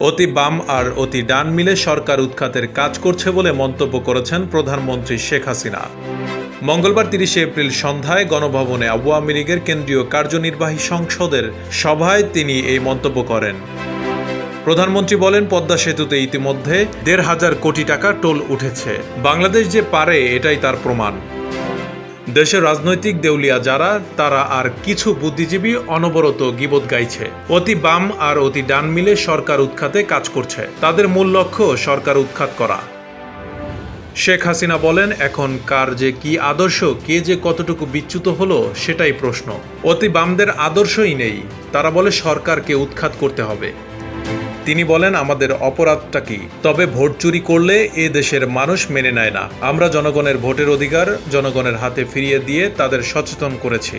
অতি বাম আর অতি ডান মিলে সরকার উৎখাতের কাজ করছে বলে মন্তব্য করেছেন প্রধানমন্ত্রী শেখ হাসিনা। মঙ্গলবার ৩০ এপ্রিল সন্ধ্যায় গণভবনে আওয়ামী লীগের কেন্দ্রীয় কার্যনির্বাহী সংসদের সভায় তিনি এই মন্তব্য করেন। প্রধানমন্ত্রী বলেন, পদ্মা সেতুতে ইতিমধ্যে ১,৫০০ কোটি টাকা টোল উঠেছে। বাংলাদেশ যে পারে এটাই তার প্রমাণ। দেশের রাজনৈতিক দেউলিয়া যারা, তারা আর কিছু বুদ্ধিজীবী অনবরত গীবত গাইছে। অতি বাম আর অতি ডান মিলে সরকার উৎখাতে কাজ করছে। তাদের মূল লক্ষ্য সরকার উৎখাত করা। শেখ হাসিনা বলেন, এখন কার যে কি আদর্শ, কে যে কতটুকু বিচ্যুত হলো সেটাই প্রশ্ন। অতি বামদের আদর্শই নেই। তারা বলে সরকারকে উৎখাত করতে হবে। তিনি বলেন, আমাদের অপরাধটা কি? তবে ভোট চুরি করলে এ দেশের মানুষ মেনে নেয় না। আমরা জনগণের ভোটের অধিকার জনগণের হাতে ফিরিয়ে দিয়ে তাদের সচেতন করেছি।